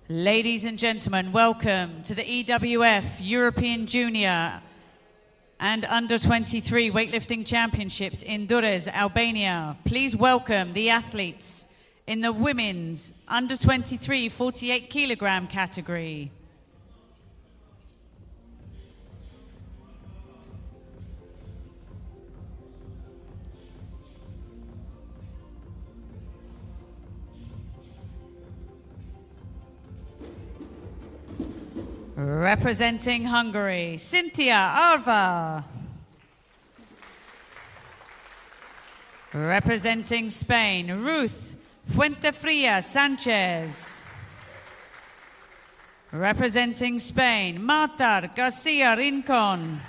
Ladies and gentlemen, welcome to the EWF European Junior and Under-23 Weightlifting Championships in Durrës, Albania. Please welcome the athletes in the women's Under-23 48 kilogram category. Representing Hungary, Cynthia Arva. Representing Spain, Ruth Fuentefria Sanchez. Representing Spain, Marta Garcia Rincon.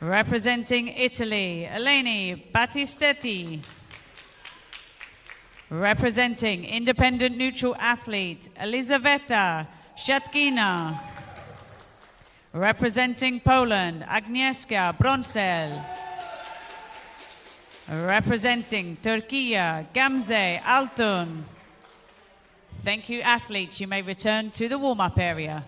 Representing Italy, Eleni Battistetti. Representing independent neutral athlete, Elizaveta Shatkina. Representing Poland, Agnieszka Bronsel. Representing Turkey, Gamze Altun. Thank you, athletes. You may return to the warm-up area.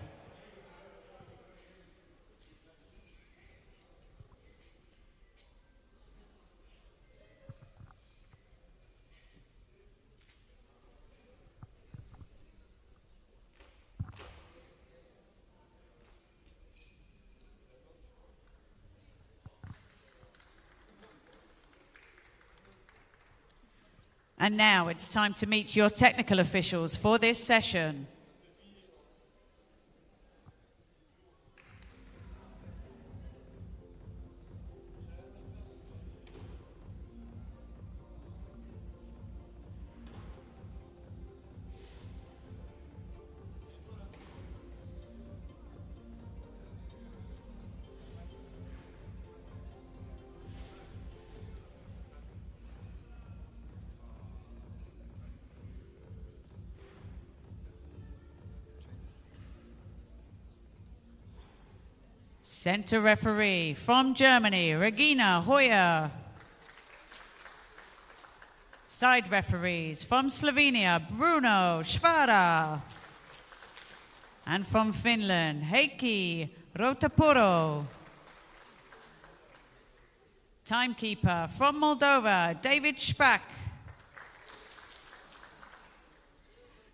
And now it's time to meet your technical officials for this session. Center referee from Germany, Regina Hoyer. Side referees from Slovenia, Bruno Schwara. And from Finland, Heikki Rotapuro. Timekeeper from Moldova, David Spack.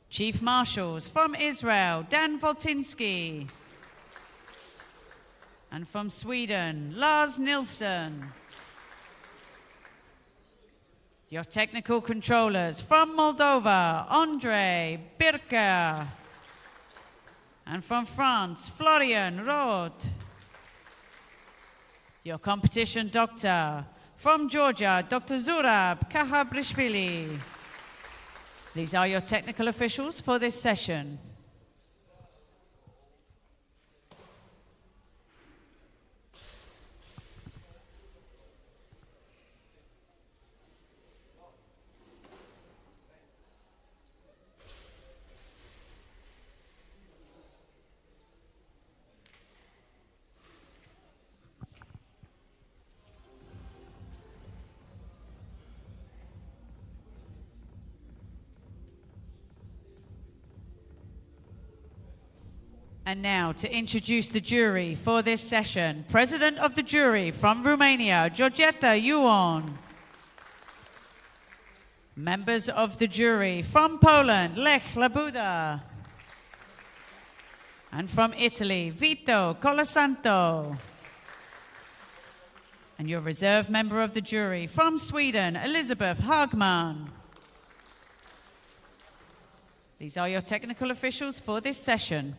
Chief Marshals from Israel, Dan Voltinsky. And from Sweden, Lars Nilsson. Your technical controllers from Moldova, Andre Birka. And from France, Florian Roth. Your competition doctor from Georgia, Dr. Zurab Kahabrishvili. These are your technical officials for this session. And now to introduce the jury for this session, President of the jury from Romania, Georgeta Ion. Members of the jury from Poland, Lech Labuda. And from Italy, Vito Colasanto. And your reserve member of the jury from Sweden, Elizabeth Hagman. These are your technical officials for this session.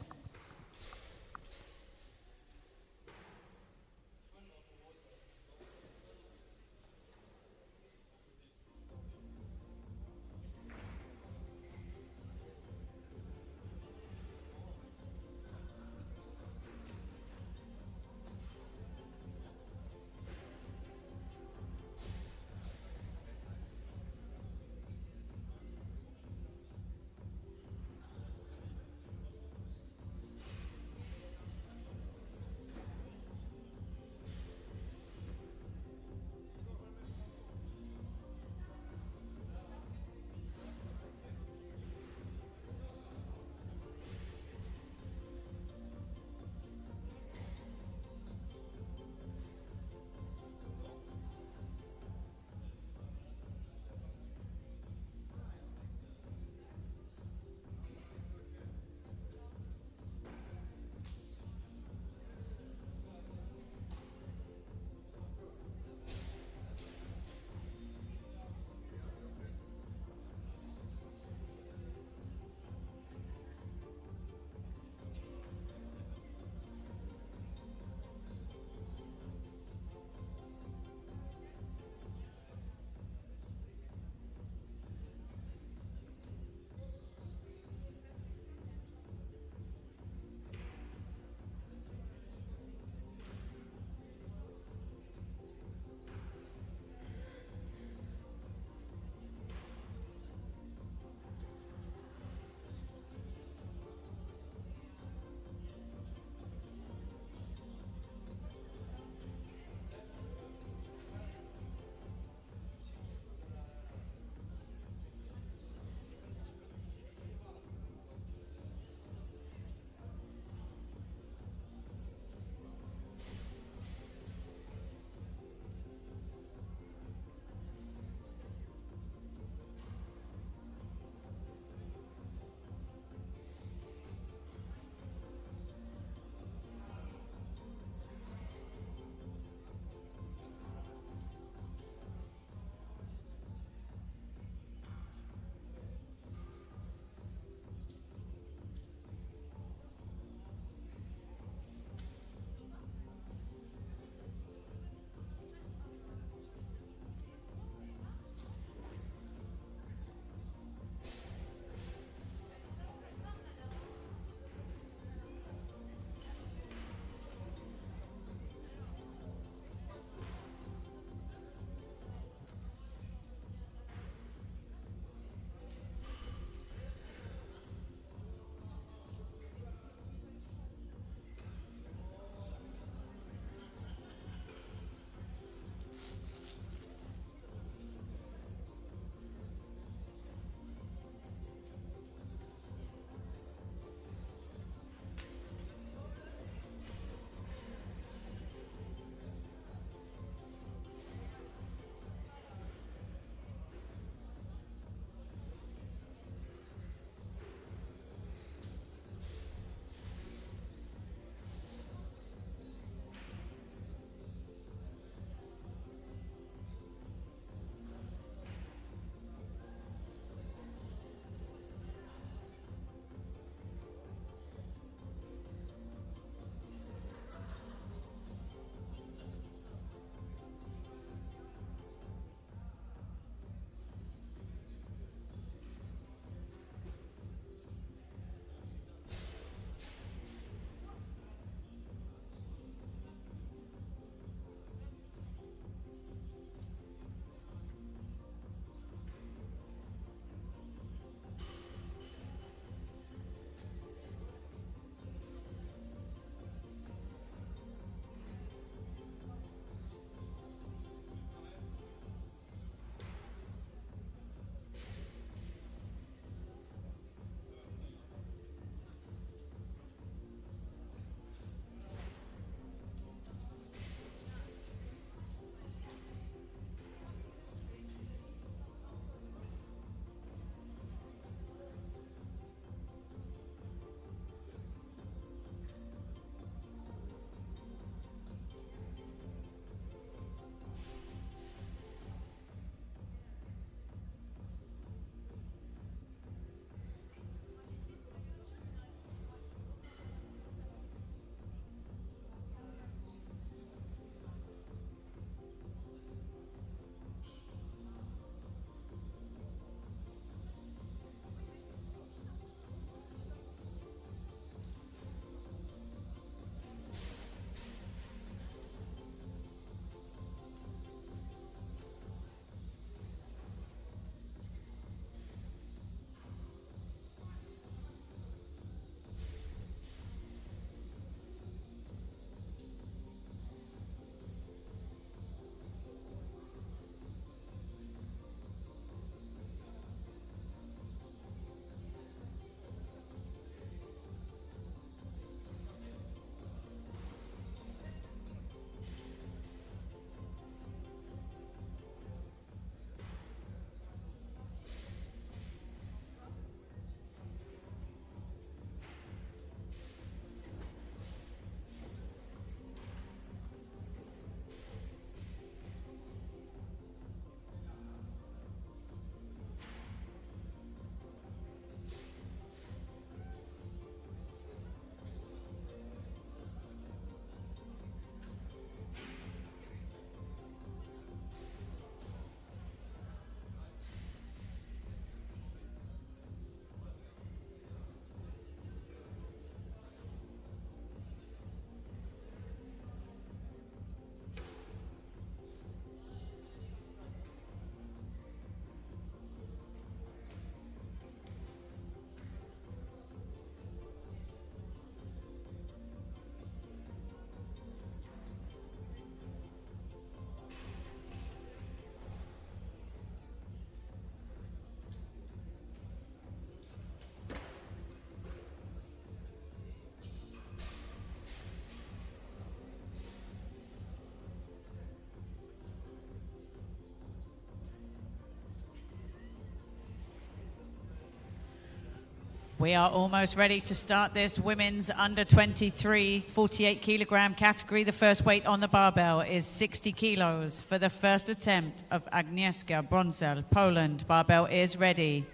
We are almost ready to start this women's under 23 48 kilogram category. The first weight on the barbell is 60 kilos for the first attempt of Agnieszka Brązel, Poland. Barbell is ready.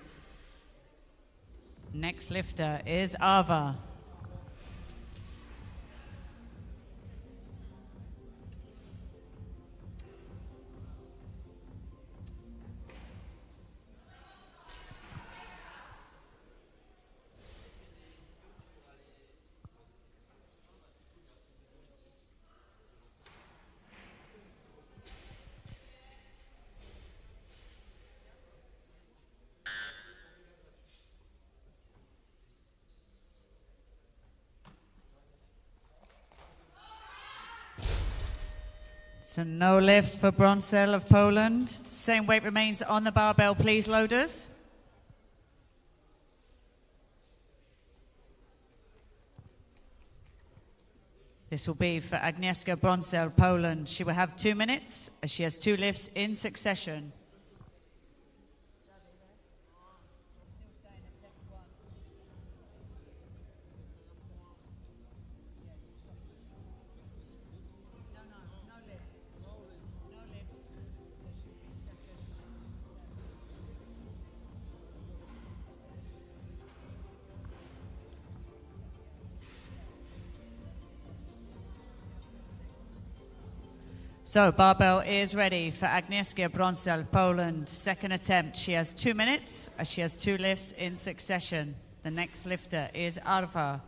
Next lifter is Ava. So no lift for Brązel of Poland. Same weight remains on the barbell, please, loaders. This will be for Agnieszka Brązel, Poland. She will have 2 minutes as she has 2 lifts in succession. So barbell is ready for Agnieszka Brązel, Poland. Second attempt. She has 2 minutes as she has 2 lifts in succession. The next lifter is Arva.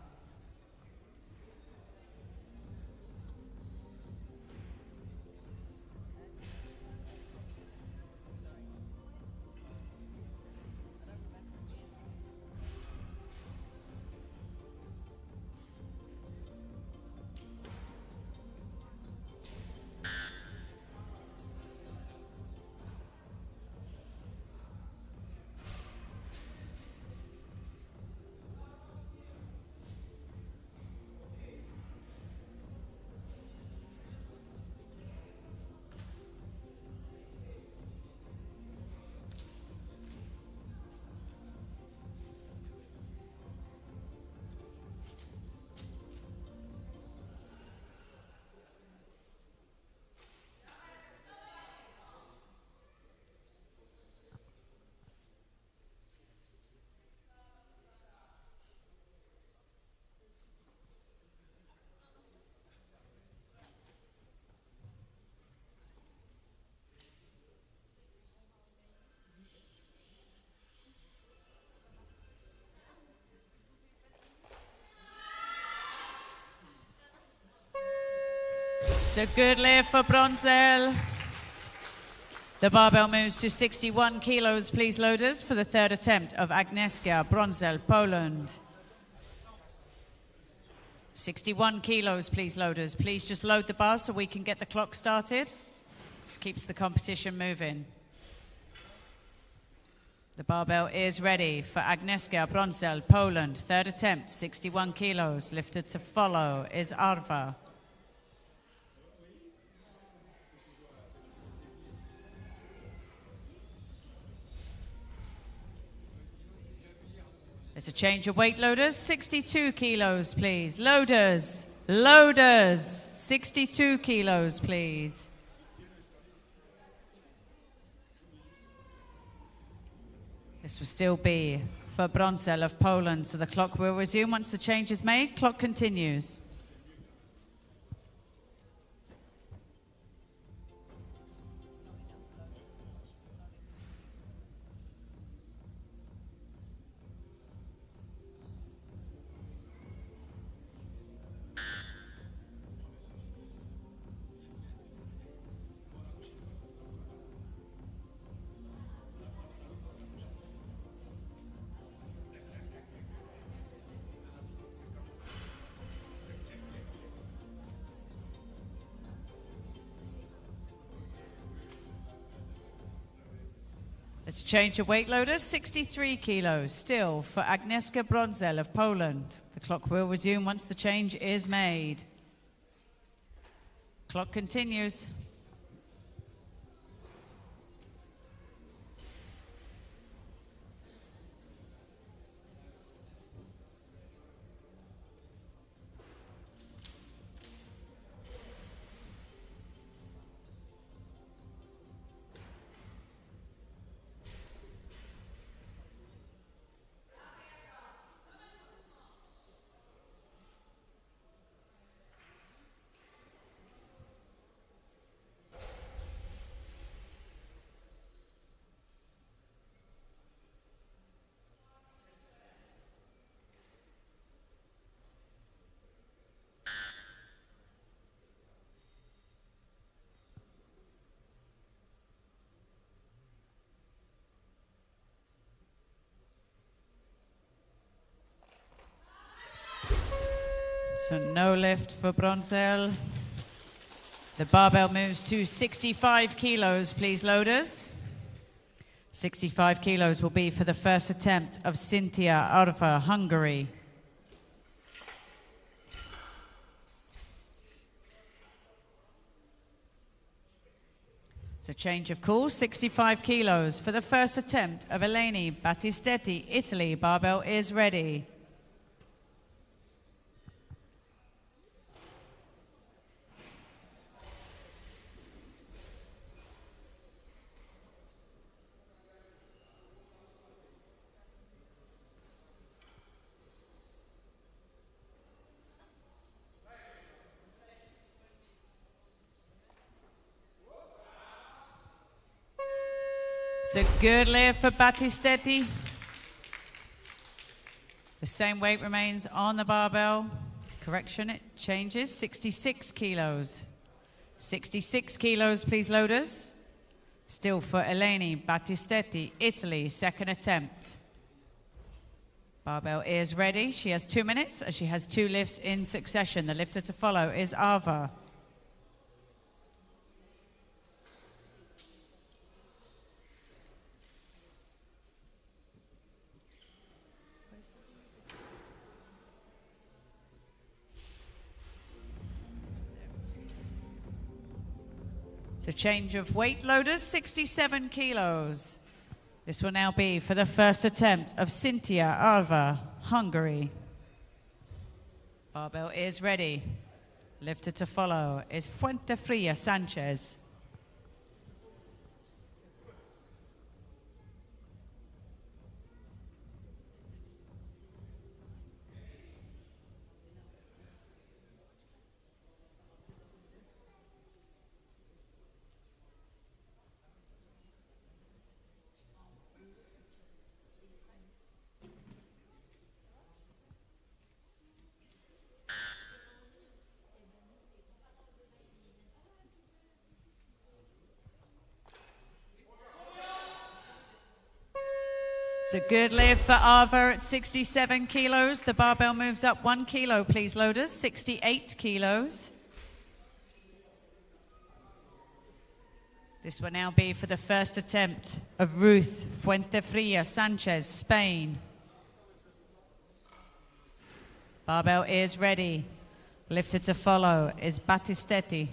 So good lift for Brązel. The barbell moves to 61 kilos, please, loaders, for the third attempt of Agnieszka Brązel, Poland. 61 kilos, please, loaders. Please just load the bar so we can get the clock started. This keeps the competition moving. The barbell is ready for Agnieszka Brązel, Poland. Third attempt, 61 kilos. Lifted to follow is Arva. There's a change of weight, loaders. 62 kilos, please. Loaders, loaders. 62 kilos, please. This will still be for Brązel of Poland, so the clock will resume once the change is made. Clock continues. Let's change the weight, loaders. 63 kilos still for Agnieszka Brązel of Poland. The clock will resume once the change is made. Clock continues. So no lift for Bronzel. The barbell moves to 65 kilos, please, loaders. 65 kilos will be for the first attempt of Cynthia Arva, Hungary. So change of course, 65 kilos for the first attempt of Eleni Battistetti, Italy. Barbell is ready. It's a good lift for Battistetti. The same weight remains on the barbell. Correction, it changes, 66 kilos. 66 kilos, please, loaders. Still for Eleni Battistetti, Italy, second attempt. Barbell is ready. She has 2 minutes as she has 2 lifts in succession. The lifter to follow is Arva. So change of weight, loaders, 67 kilos. This will now be for the first attempt of Cynthia Arva, Hungary. Barbell is ready. Lifter to follow is Fuentefria Sanchez. It's a good lift for Arva at 67 kilos. The barbell moves up 1 kilo, please, loaders, 68 kilos. This will now be for the first attempt of Ruth Fuentefria Sanchez, Spain. Barbell is ready. Lifter to follow is Battistetti.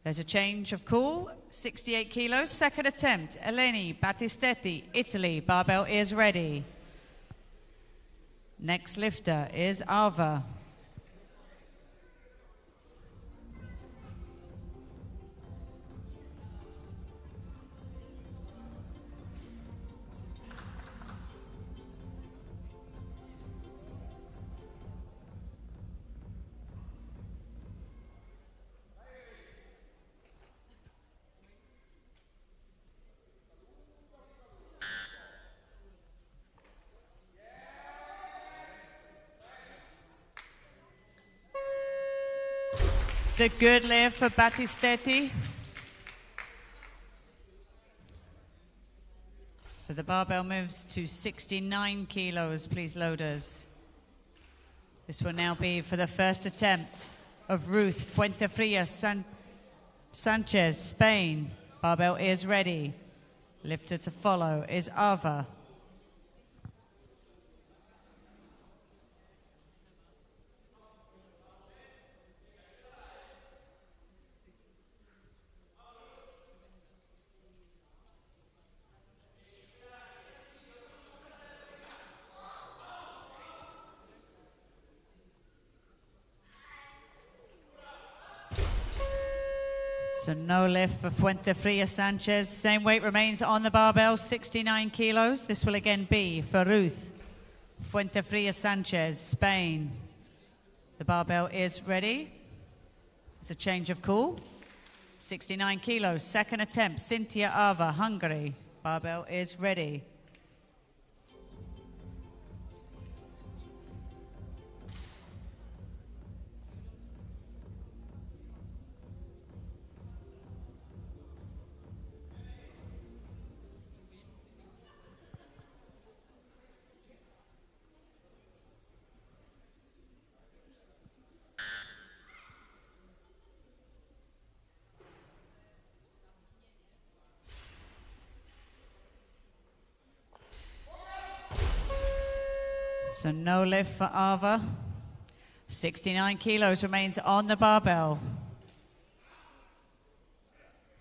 There's a change of call, 68 kilos, second attempt, Eleni Battistetti, Italy. Barbell is ready. Next lifter is Arva. It's a good lift for Battistetti. So the barbell moves to 69 kilos, please, loaders. This will now be for the first attempt of Ruth Fuentefria Sanchez, Spain. Barbell is ready. Lifter to follow is Arva. So no lift for Fuentefria Sanchez. Same weight remains on the barbell, 69 kilos. This will again be for Ruth Fuentefria Sanchez, Spain. The barbell is ready. It's a change of call. 69 kilos, second attempt, Cynthia Arva, Hungary. Barbell is ready. So no lift for Ava. 69 kilos remains on the barbell.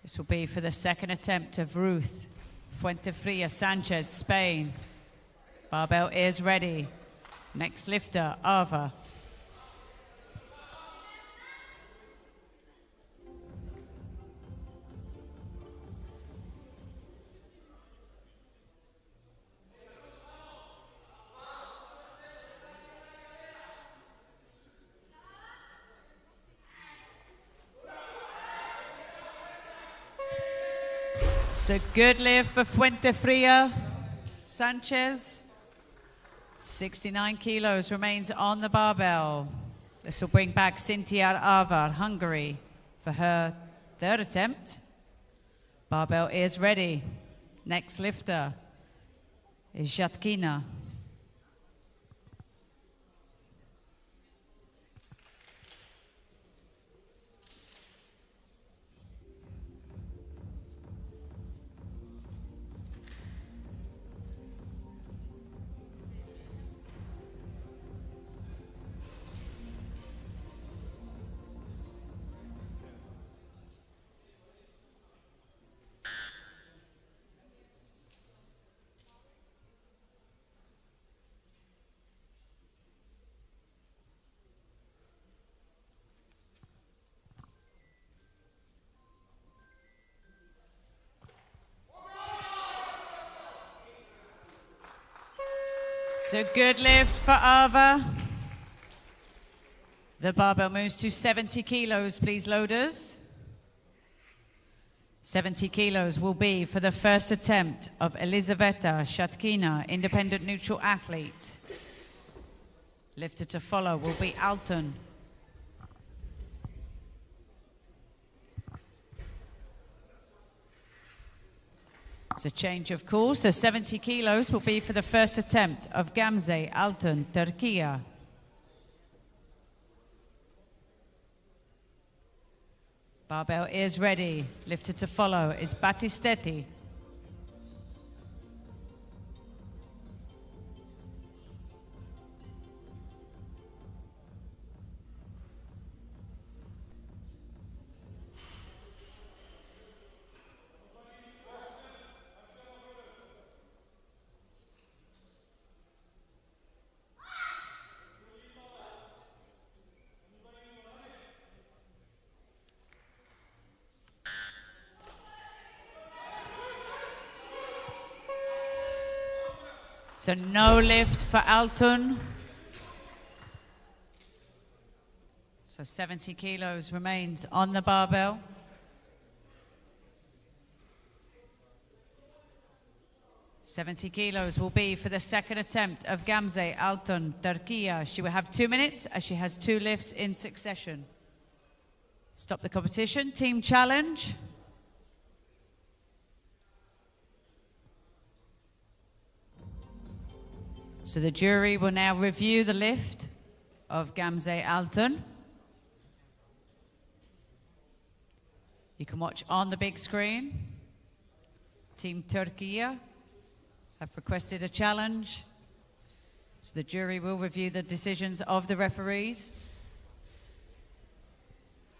This will be for the second attempt of Ruth Fuentefria Sanchez, Spain. Barbell is ready. Next lifter, Ava. So good lift for Fuentefria Sanchez. 69 kilos remains on the barbell. This will bring back Cynthia Avar, Hungary, for her third attempt. Barbell is ready. Next lifter is Jatkina. So good lift for Ava. The barbell moves to 70 kilos, please, loaders. 70 kilos will be for the first attempt of Elizaveta Shatkina, independent neutral athlete. Lifter to follow will be Alton. It's a change of course. So 70 kilos will be for the first attempt of Gamze Alton, Turkey. Barbell is ready. Lifter to follow is Battistetti. So no lift for Alton. So 70 kilos remains on the barbell. $70 kilos will be for the second attempt of Gamze Alton, Turkey. She will have 2 minutes as she has 2 lifts in succession. Stop the competition. Team challenge. So the jury will now review the lift of Gamze Alton. You can watch on the big screen. Team Turkey have requested a challenge. So the jury will review the decisions of the referees.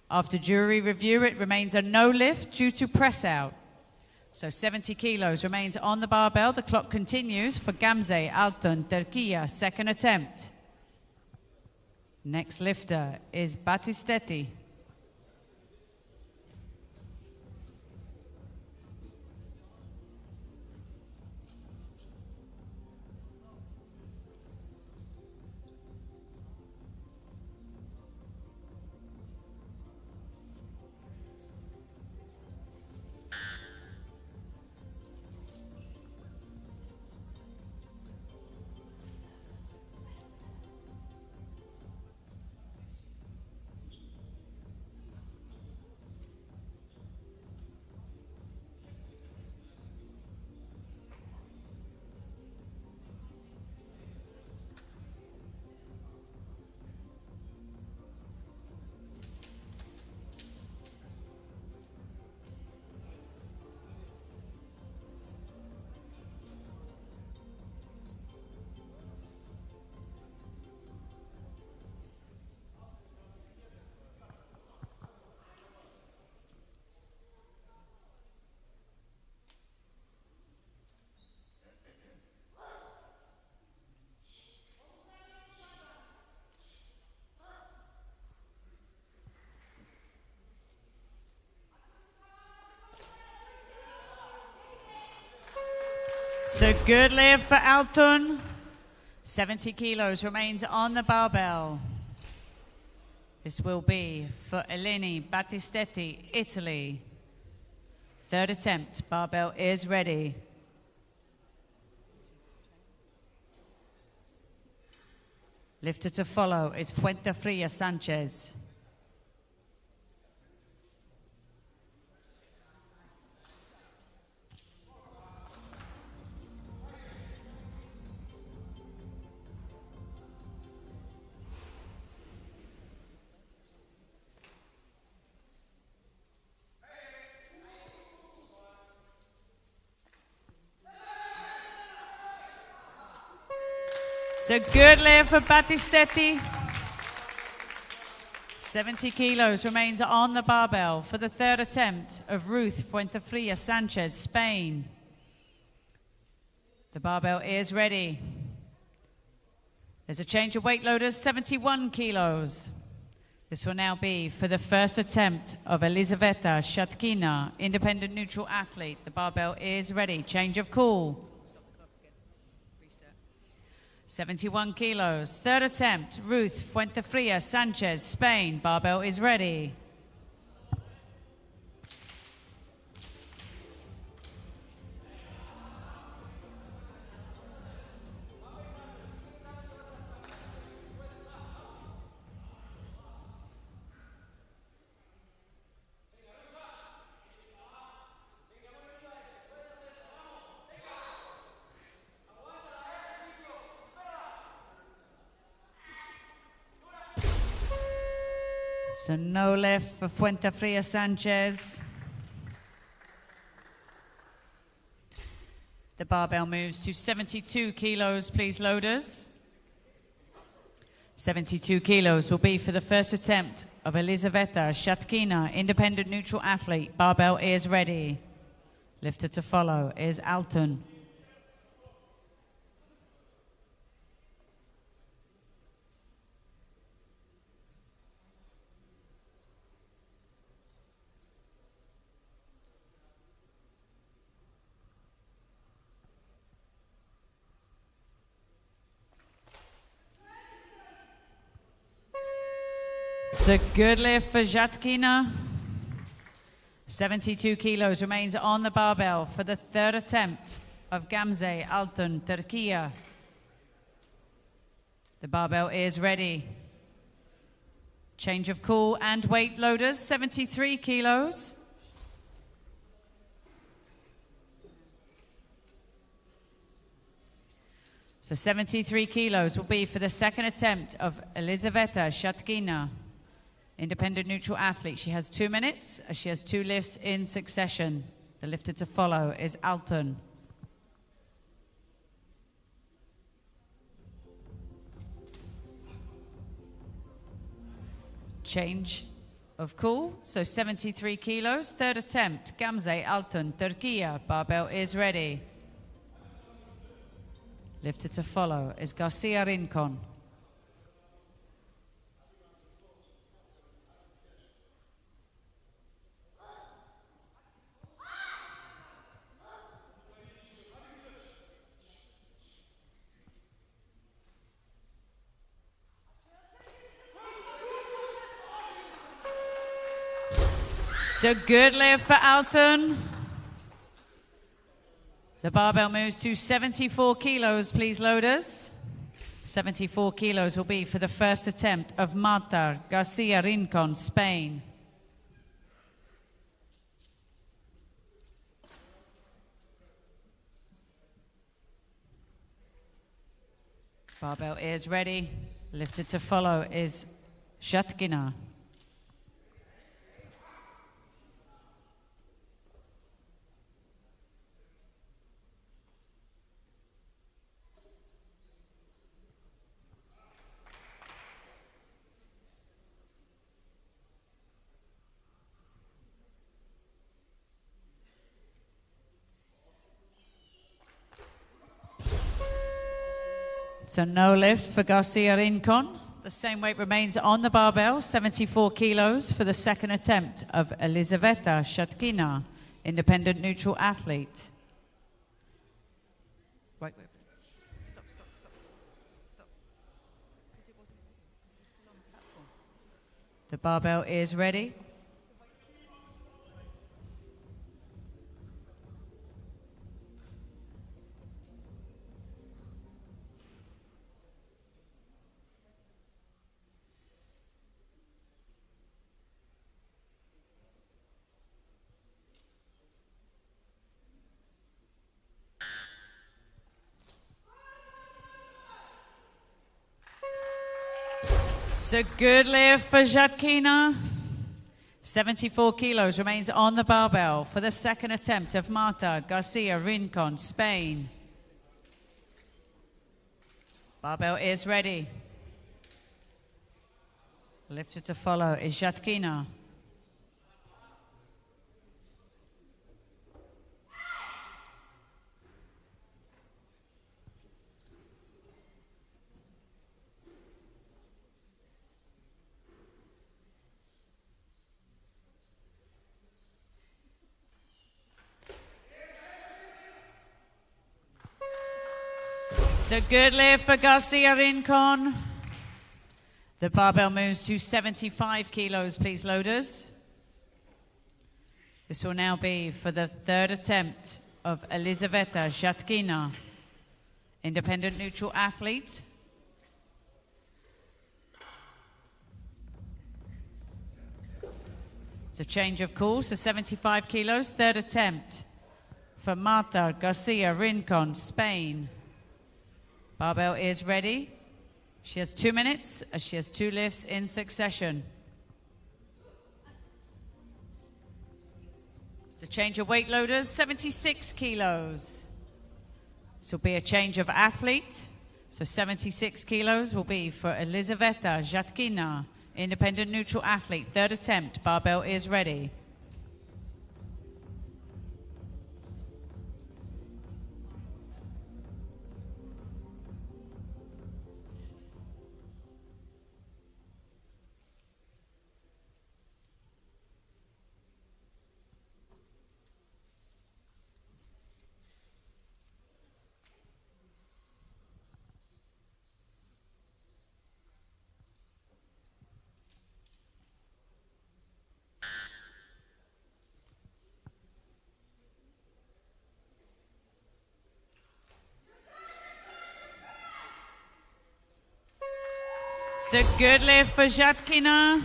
After jury review, it remains a no lift due to press out. So 70 kilos remains on the barbell. The clock continues for Gamze Alton, Turkey, second attempt. Next lifter is Battistetti. So good lift for Alton. 70 kilos remains on the barbell. This will be for Eleni Battistetti, Italy. Third attempt, barbell is ready. Lifter to follow is Fuentefria Sanchez. So good lift for Battistetti. 70 kilos remains on the barbell for the third attempt of Ruth Fuentefria Sanchez, Spain. The barbell is ready. There's a change of weight loaders, 71 kilos. This will now be for the first attempt of Elizaveta Shatkina, independent neutral athlete. The barbell is ready. Change of call. 71 kilos. Third attempt, Ruth Fuentefria Sanchez, Spain. Barbell is ready. So no lift for Fuentefria Sanchez. The barbell moves to 72 kilos, please, loaders. 72 kilos will be for the first attempt of Elizaveta Shatkina, independent neutral athlete. Barbell is ready. Lifter to follow is Alton. It's a good lift for Shatkina. 72 kilos remains on the barbell for the third attempt of Gamze Alton, Turkey. The barbell is ready. Change of call and weight loaders, 73 kilos. So 73 kilos will be for the second attempt of Elizaveta Shatkina, independent neutral athlete. She has 2 minutes. She has 2 lifts in succession. The lifter to follow is Alton. Change of call. So 73 kilos. Third attempt, Gamze Alton, Turkey. Barbell is ready. Lifter to follow is Garcia Rincon. So good lift for Alton. The barbell moves to 74 kilos, please, loaders. 74 kilos will be for the first attempt of Marta Garcia Rincon, Spain. Barbell is ready. Lifted to follow is Shatkina. So no lift for Garcia Rincon. The same weight remains on the barbell, 74 kilos for the second attempt of Elizaveta Shatkina, independent neutral athlete. The barbell is ready. So good lift for Jatkina. 74 kilos remains on the barbell for the second attempt of Marta Garcia Rincon, Spain. Barbell is ready. Lifter to follow is Jatkina. So good lift for Garcia Rincon. The barbell moves to 75 kilos, please, loaders. This will now be for the third attempt of Elizaveta Jatkina, independent neutral athlete. It's a change of course to 75 kilos, third attempt for Marta Garcia Rincon, Spain. Barbell is ready. She has 2 minutes as she has 2 lifts in succession. It's a change of weight loaders, 76 kilos. This will be a change of athlete. So 76 kilos will be for Elizaveta Jatkina, independent neutral athlete. Third attempt, barbell is ready. So good lift for Jatkina.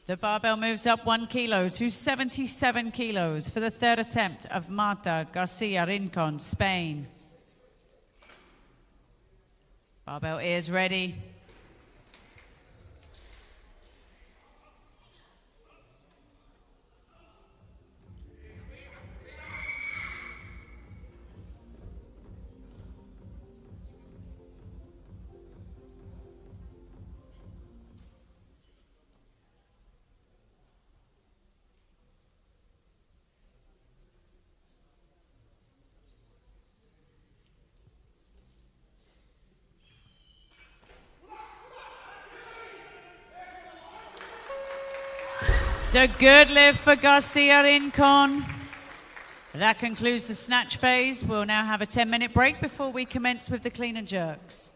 The barbell moves up 1 kilo to 77 kilos for the third attempt of Marta Garcia Rincon, Spain. Barbell is ready. So good lift for Garcia Rincon. That concludes the snatch phase. We'll now have a 10-minute break before we commence with the clean and jerks.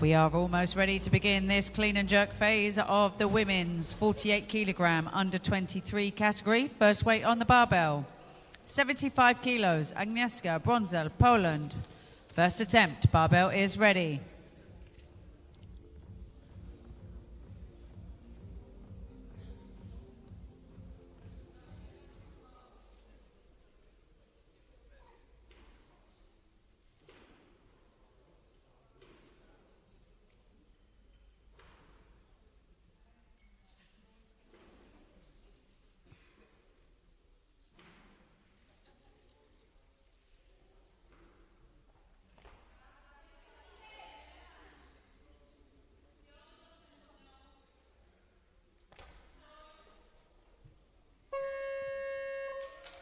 We are almost ready to begin this clean and jerk phase of the women's 48 kilogram under 23 category. First weight on the barbell, 75 kilos, Agnieszka Brązel, Poland. First attempt, barbell is ready.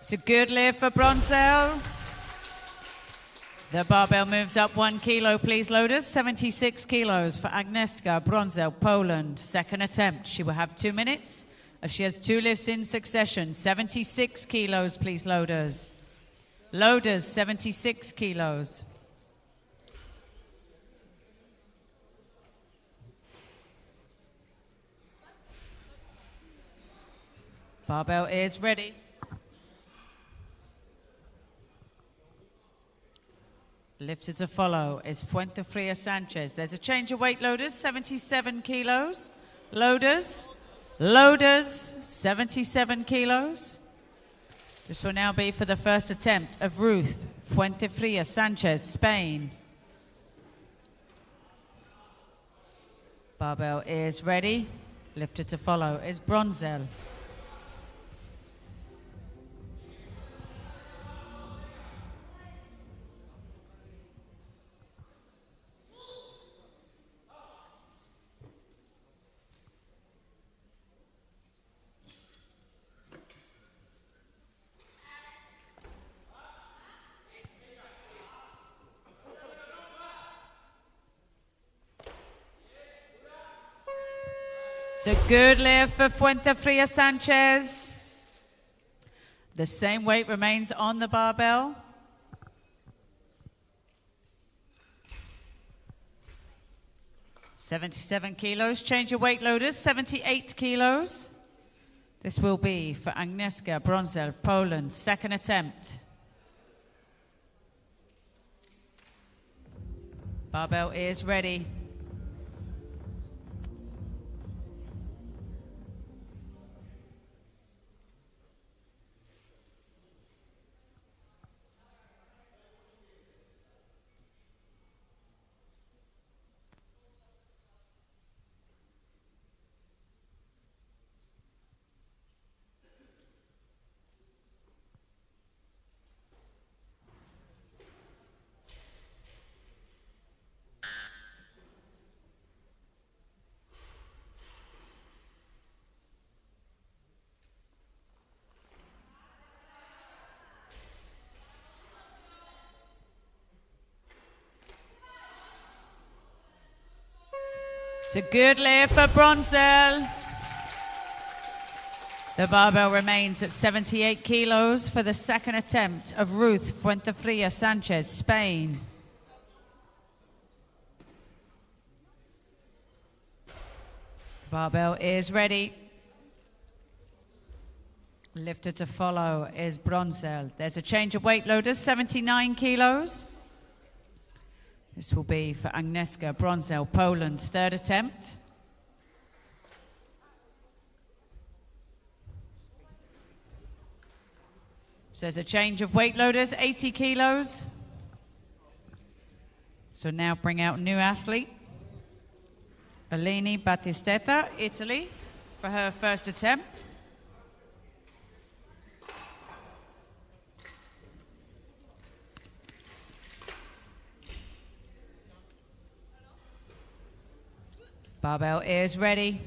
It's a good lift for Brązel. The barbell moves up 1 kilo, please, loaders. 76 kilos for Agnieszka Brązel, Poland. Second attempt. She will have 2 minutes as she has 2 lifts in succession. 76 kilos, please, loaders. Loaders, 76 kilos. Barbell is ready. Lifted to follow is Fuentefría Sanchez. There's a change of weight, loaders, 77 kilos. Loaders, 77 kilos. This will now be for the first attempt of Ruth Fuentefría Sanchez, Spain. Barbell is ready. Lifted to follow is Brązel. It's a good lift for Fuentefría Sanchez. The same weight remains on the barbell. $77 kilos. Change your weight, loaders. 78 kilos. This will be for Agnieszka Brązel, Poland. Second attempt. Barbell is ready. It's a good lift for Brązel. The barbell remains at 78 kilos for the second attempt of Ruth Fuentefría Sanchez, Spain. Barbell is ready. Lifted to follow is Brązel. There's a change of weight, loaders, 79 kilos. This will be for Agnieszka Brązel, Poland's third attempt. So there's a change of weight, loaders, 80 kilos. So now bring out new athlete, Eleni Battistetta, Italy, for her first attempt. Barbell is ready.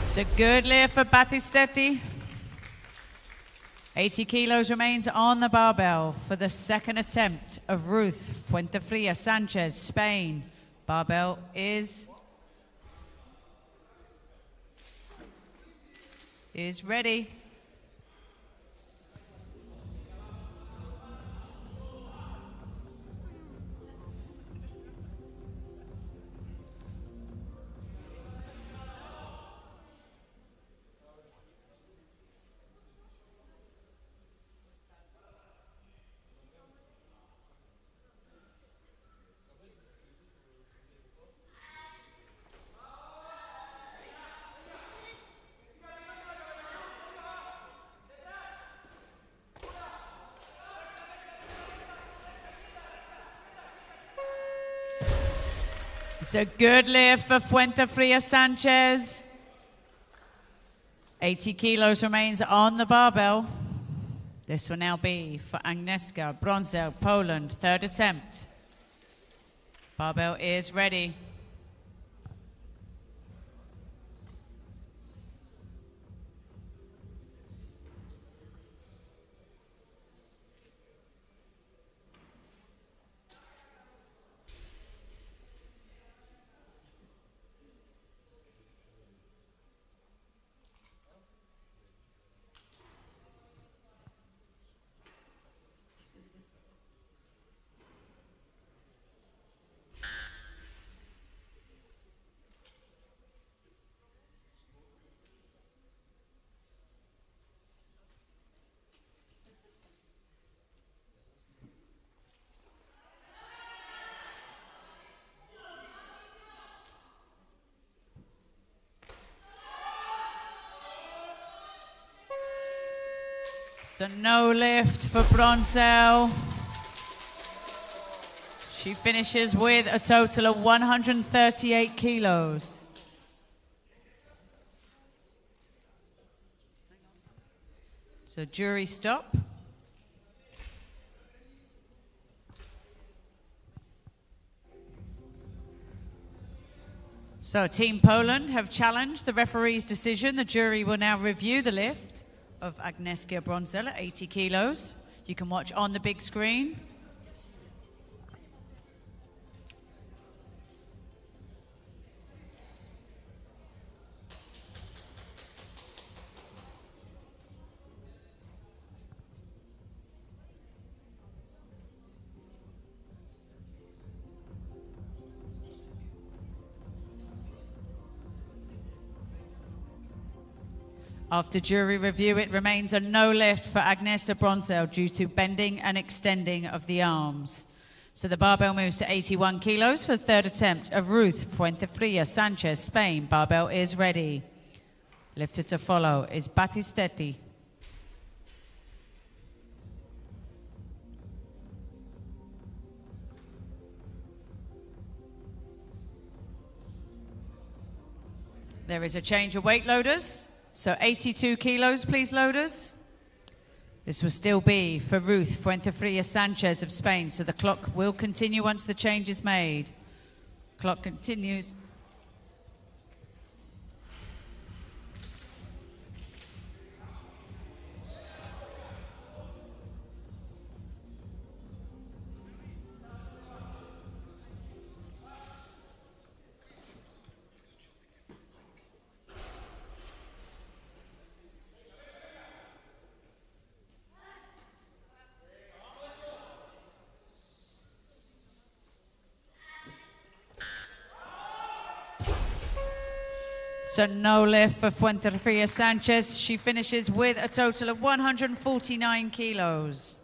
It's a good lift for Battistetti. 80 kilos remains on the barbell for the second attempt of Ruth Fuentefria Sanchez, Spain. Barbell is ready. It's a good lift for Fuentefria Sanchez. 80 kilos remains on the barbell. This will now be for Agnieszka Brązel, Poland, third attempt. Barbell is ready. So no lift for Brązel. She finishes with a total of 138 kilos. So jury stop. So Team Poland have challenged the referee's decision. The jury will now review the lift of Agnieszka Brązel at 80 kilos. You can watch on the big screen. After jury review, it remains a no lift for Agnieszka Brązel due to bending and extending of the arms. So the barbell moves to 81 kilos for the third attempt of Ruth Fuentefria Sanchez, Spain. Barbell is ready. Lifted to follow is Battistetti. There is a change of weight loaders. So 82 kilos, please, loaders. This will still be for Ruth Fuentefria Sanchez of Spain. So the clock will continue once the change is made. Clock continues. So no lift for Fuentefria Sanchez. She finishes with a total of 149 kilos.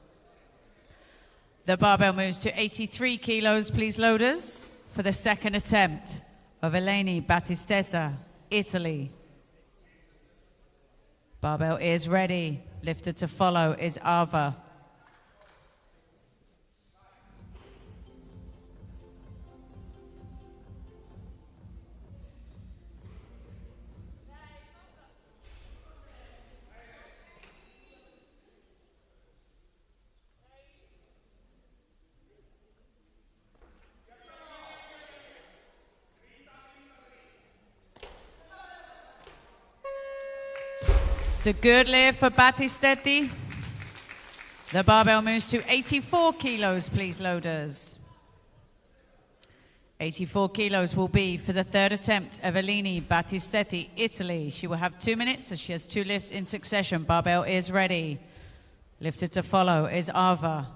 The barbell moves to 83 kilos, please, loaders, for the second attempt of Eleni Battistella, Italy. Barbell is ready. Lifted to follow is Ava. It's a good lift for Battistetti. The barbell moves to 84 kilos, please, loaders. 84 kilos will be for the third attempt of Eleni Battistetti, Italy. She will have 2 minutes as she has 2 lifts in succession. Barbell is ready. Lifted to follow is Ava.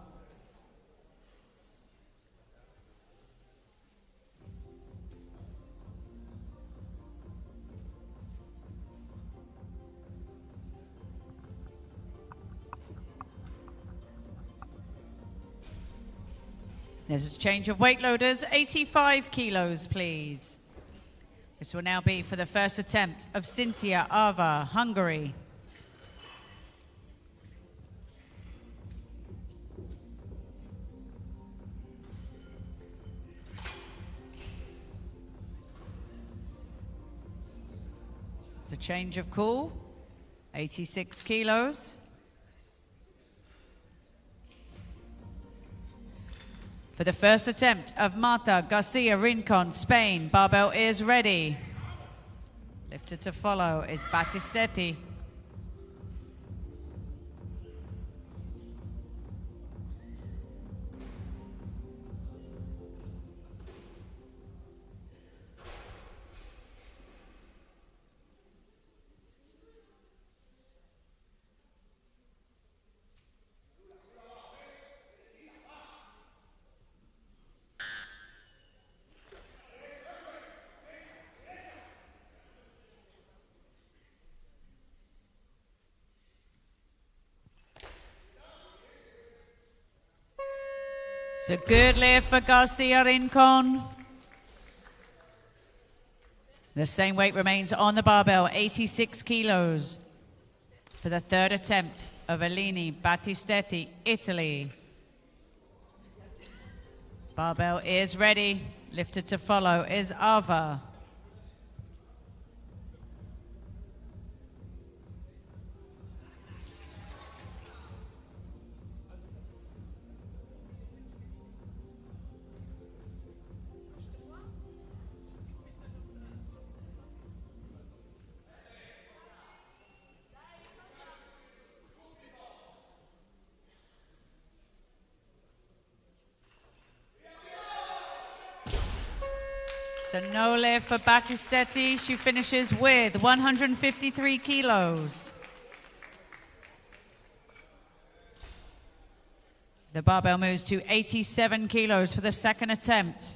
There's a change of weight loaders, 85 kilos, please. This will now be for the first attempt of Cynthia Ava, Hungary. It's a change of call, 86 kilos. For the first attempt of Marta Garcia Rincon, Spain, barbell is ready. Lifted to follow is Battistetti. It's a good lift for Garcia Rincon. The same weight remains on the barbell, 86 kilos. For the third attempt of Eleni Battistetti, Italy. Barbell is ready. Lifted to follow is Ava. So no lift for Battistetti. She finishes with 153 kilos. The barbell moves to 87 kilos for the second attempt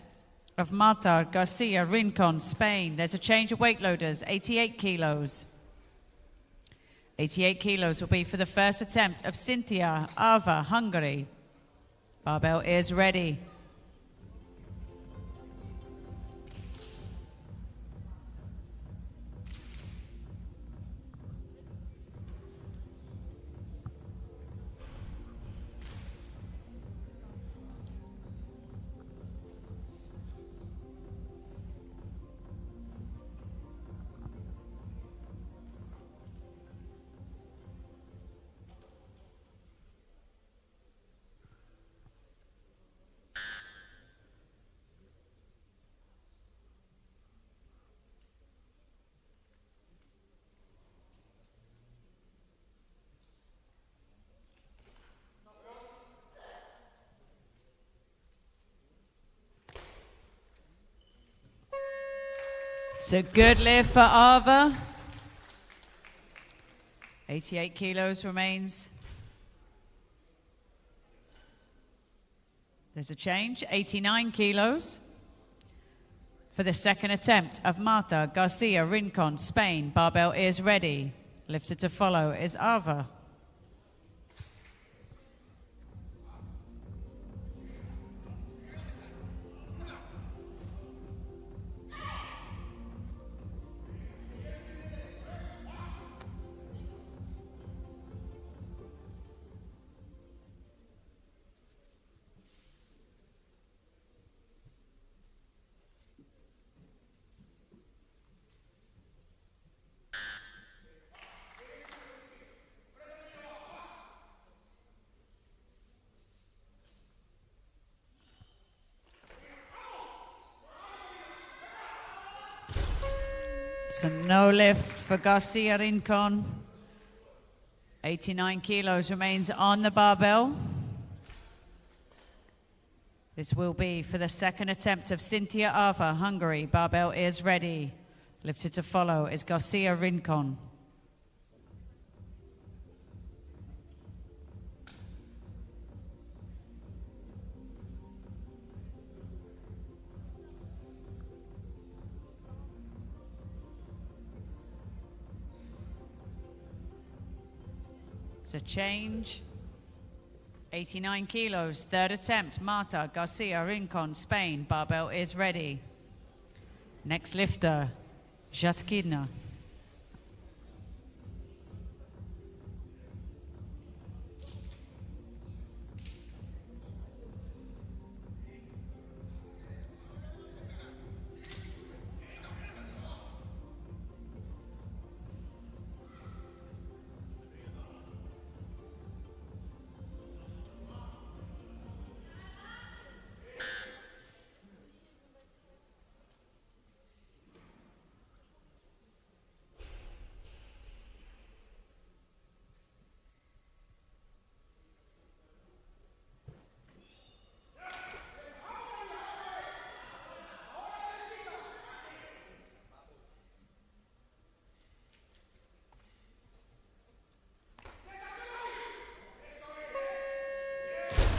of Marta Garcia Rincon, Spain. There's a change of weight loaders, 88 kilos. 88 kilos will be for the first attempt of Cynthia Ava, Hungary. Barbell is ready. It's a good lift for Ava. 88 kilos remains. There's a change, 89 kilos. For the second attempt of Marta Garcia Rincon, Spain, barbell is ready. Lifted to follow is Ava. So no lift for Garcia Rincon. 89 kilos remains on the barbell. This will be for the second attempt of Cynthia Arthur, Hungary. Barbell is ready. Lifted to follow is Garcia Rincon. It's a change. 89 kilos, third attempt, Marta Garcia Rincon, Spain. Barbell is ready. Next lifter, Jatkina.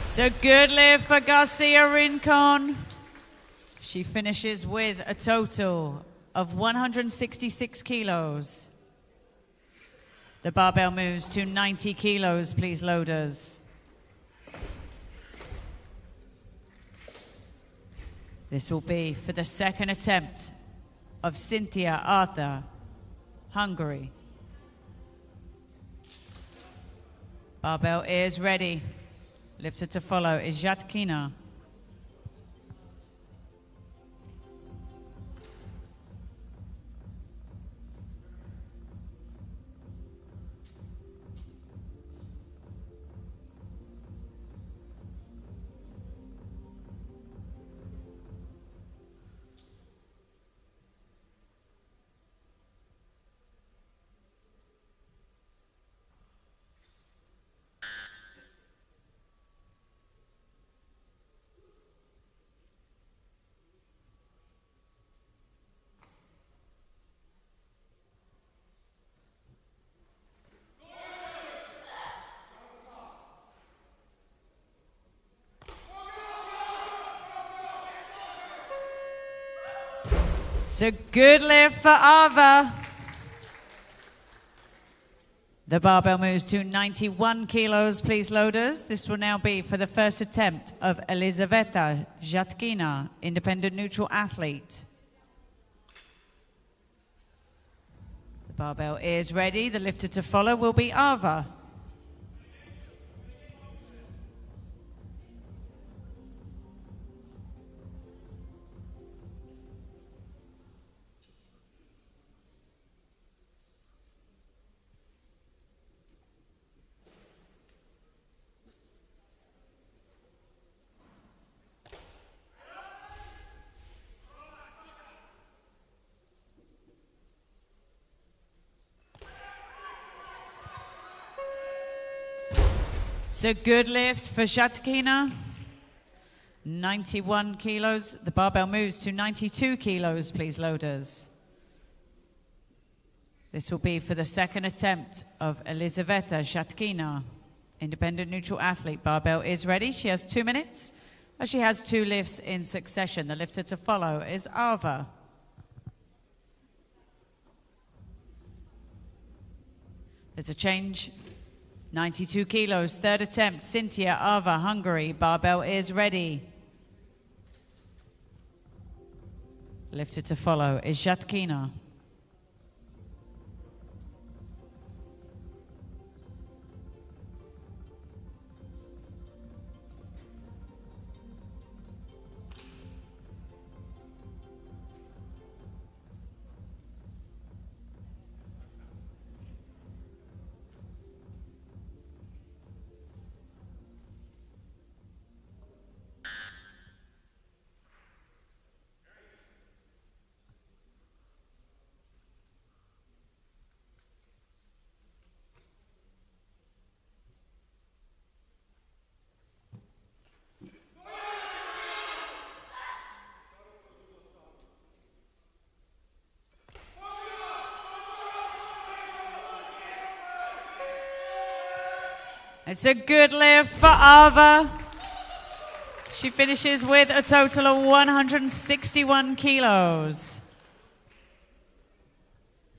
So good lift for Garcia Rincon. She finishes with a total of 166 kilos. The barbell moves to 90 kilos, please, loaders. This will be for the second attempt of Cynthia Arthur, Hungary. Barbell is ready. Lifted to follow is Jatkina. It's a good lift for Ava. The barbell moves to 91 kilos, please, loaders. This will now be for the first attempt of Elizaveta Jatkina, independent neutral athlete. The barbell is ready. The lifter to follow will be Ava. It's a good lift for Jatkina. 91 kilos. The barbell moves to 92 kilos, please, loaders. This will be for the second attempt of Elizaveta Jatkina, independent neutral athlete. Barbell is ready. She has 2 minutes. As she has 2 lifts in succession. The lifter to follow is Ava. There's a change. 92 kilos, third attempt, Cynthia Arthur, Hungary. Barbell is ready. Lifted to follow is Jatkina. It's a good lift for Ava. She finishes with a total of 161 kilos.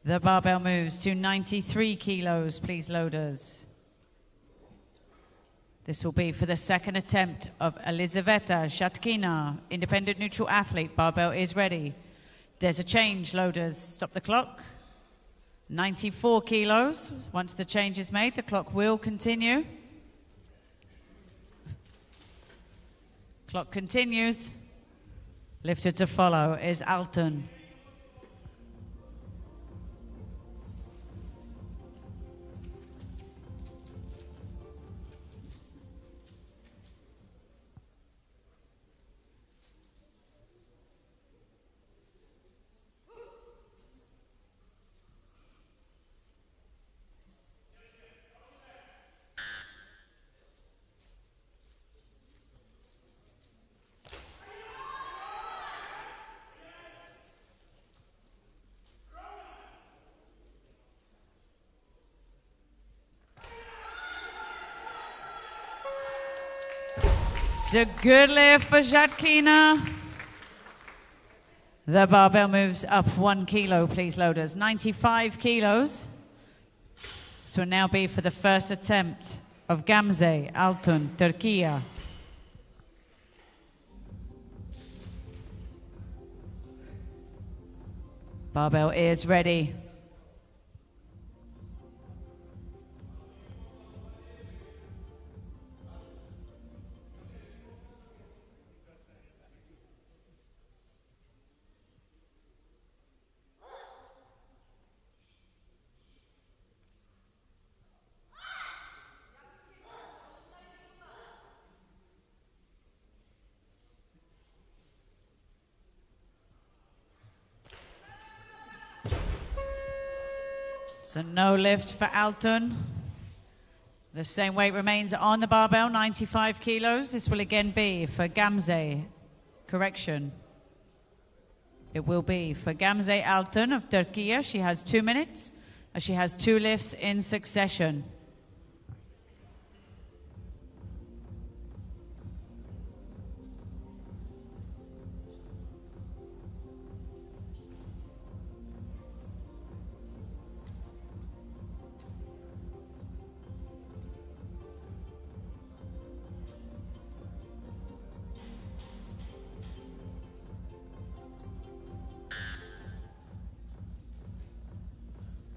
The barbell moves to 93 kilos, please, loaders. This will be for the second attempt of Elizaveta Shatkina, independent neutral athlete. Barbell is ready. There's a change, loaders. Stop the clock. 94 kilos. Once the change is made, the clock will continue. Clock continues. Lifter to follow is Alton. It's a good lift for Shatkina. The barbell moves up 1 kilo, please, loaders. 95 kilos. This will now be for the first attempt of Gamze Altun, Turkey. Barbell is ready. So no lift for Altun. The same weight remains on the barbell, 95 kilos. This will again be for Gamze. Correction. It will be for Gamze Altun of Turkey. She has 2 minutes. She has 2 lifts in succession.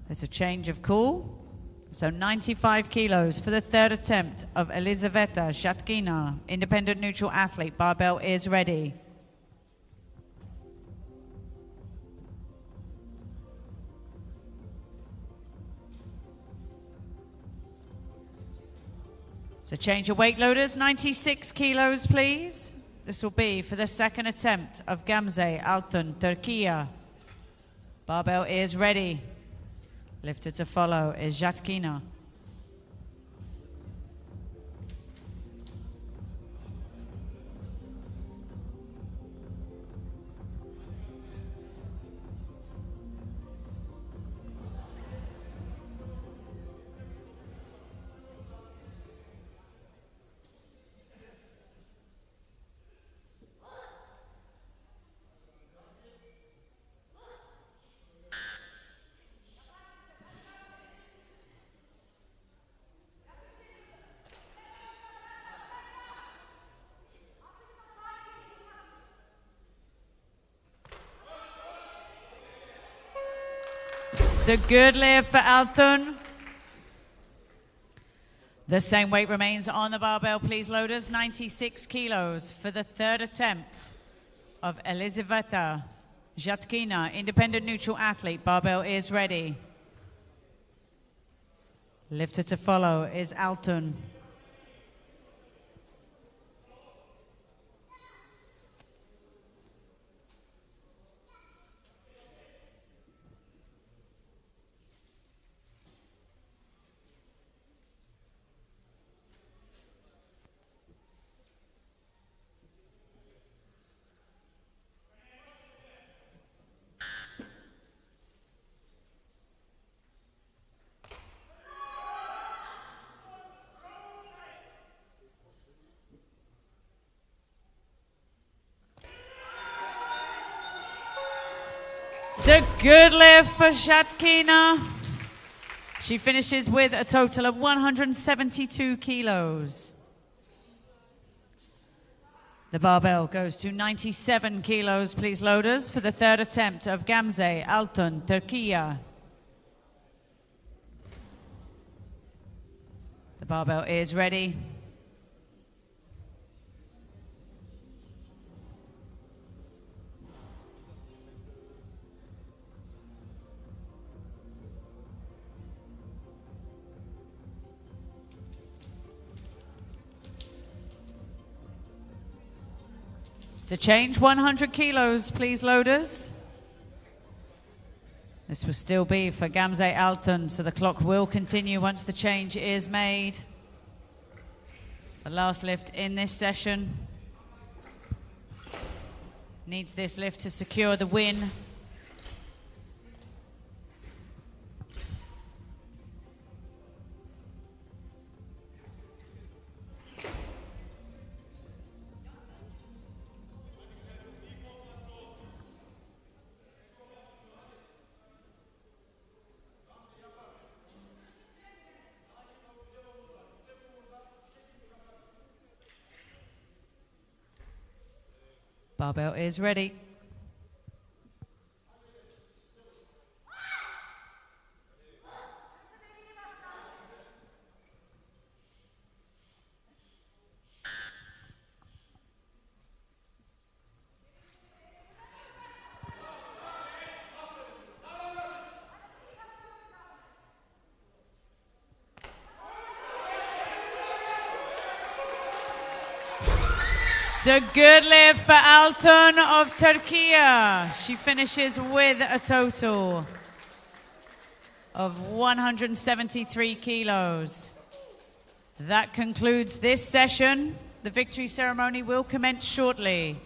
There's a change of call. So 95 kilos for the third attempt of Elizaveta Shatkina, independent neutral athlete. Barbell is ready. So change of weight, loaders. 96 kilos, please. This will be for the second attempt of Gamze Altun, Turkey. Barbell is ready. Lifter to follow is Shatkina. It's a good lift for Altun. The same weight remains on the barbell, please, loaders. 96 kilos for the third attempt of Elizaveta Shatkina, independent neutral athlete. Barbell is ready. Lifter to follow is Altun. It's a good lift for Shatkina. She finishes with a total of 172 kilos. The barbell goes to 97 kilos, please, loaders, for the third attempt of Gamze Altun, Turkey. The barbell is ready. It's a change, 100 kilos, please, loaders. This will still be for Gamze Altun, so the clock will continue once the change is made. The last lift in this session. Needs this lift to secure the win. Barbell is ready. It's a good lift for Altun of Turkey. She finishes with a total of 173 kilos. That concludes this session. The victory ceremony will commence shortly.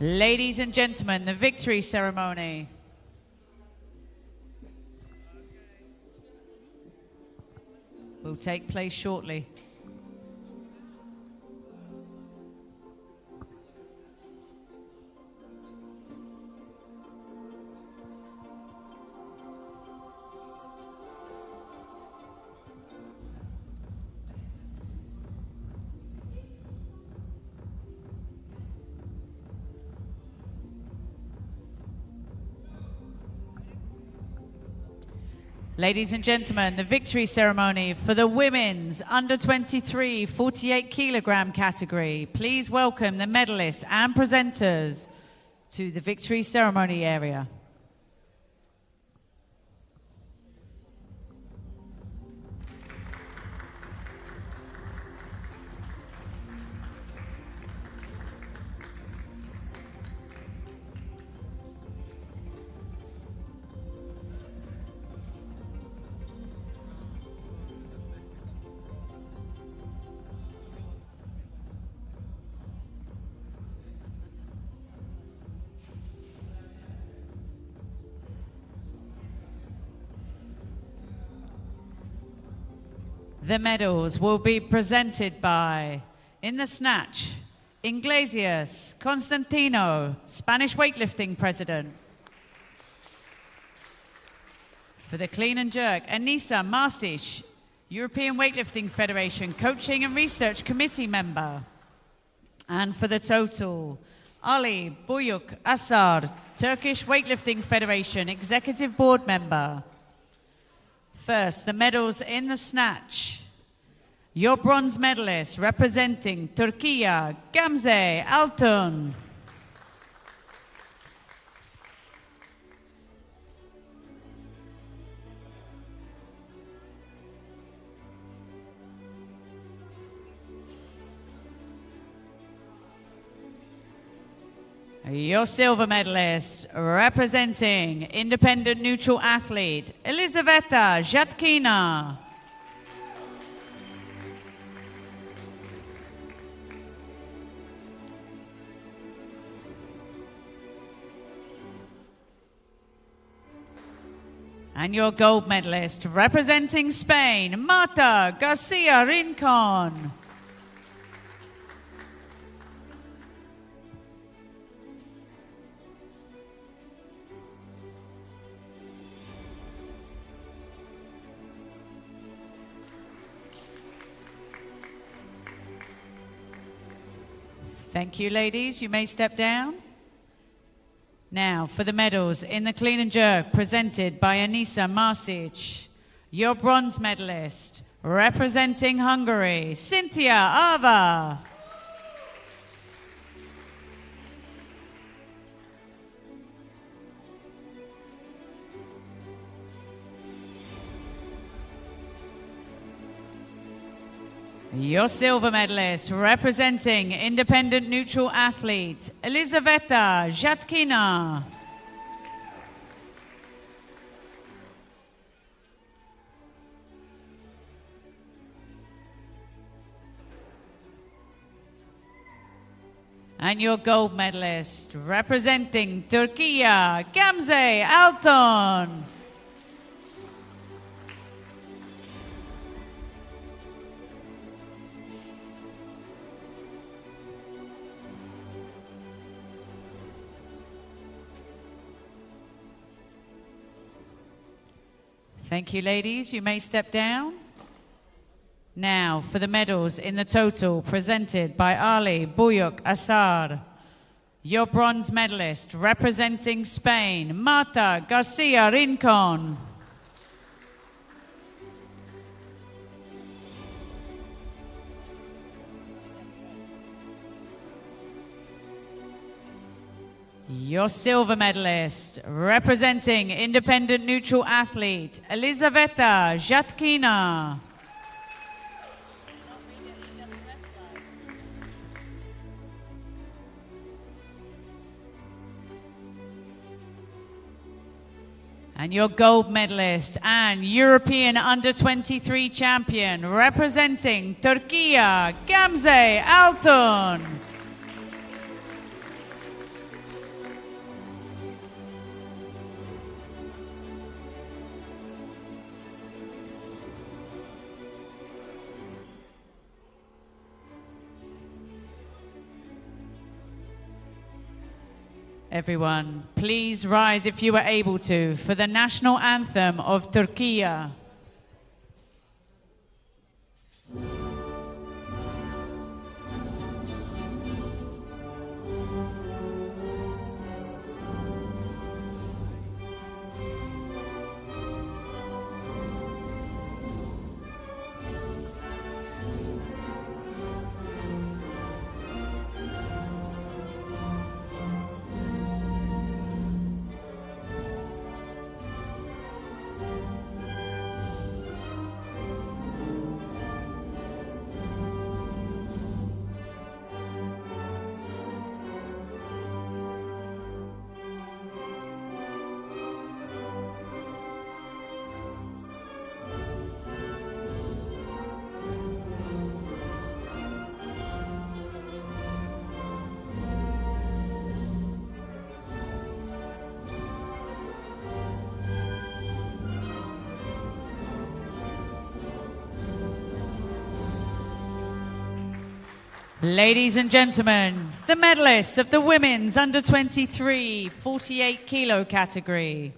Ladies and gentlemen, the victory ceremony. Will take place shortly. Ladies and gentlemen, the victory ceremony for the women's under 23 48 kilogram category. Please welcome the medalists and presenters to the victory ceremony area. The medals will be presented by, in the snatch, Iglesias Constantino, Spanish weightlifting president. For the clean and jerk, Anisa Marsic, European Weightlifting Federation Coaching and Research Committee member. And for the total, Ali Buyuk Asar, Turkish Weightlifting Federation Executive Board member. First, the medals in the snatch. Your bronze medalist representing Turkey, Gamze Altun. Your silver medalist representing independent neutral athlete Elizaveta Zhatkina. And your gold medalist representing Spain, Marta Garcia Rincon. Thank you, ladies. You may step down. Now, for the medals in the clean and jerk presented by Anisa Marsic, your bronze medalist representing Hungary, Cynthia Ava. Your silver medalist representing independent neutral athlete Elizaveta Zhatkina. And your gold medalist representing Turkey, Gamze Altun. Thank you, ladies. You may step down. Now, for the medals in the total presented by Ali Buyuk Asar, your bronze medalist representing Spain, Marta Garcia Rincon. Your silver medalist, representing independent neutral athlete, Elizaveta Zhatkina. And your gold medalist and European under-23 champion, representing Turkey, Gamze Altun. Everyone, please rise if you are able to for the national anthem of Turkey. Ladies and gentlemen, the medalists of the women's under 23 48 kilo category.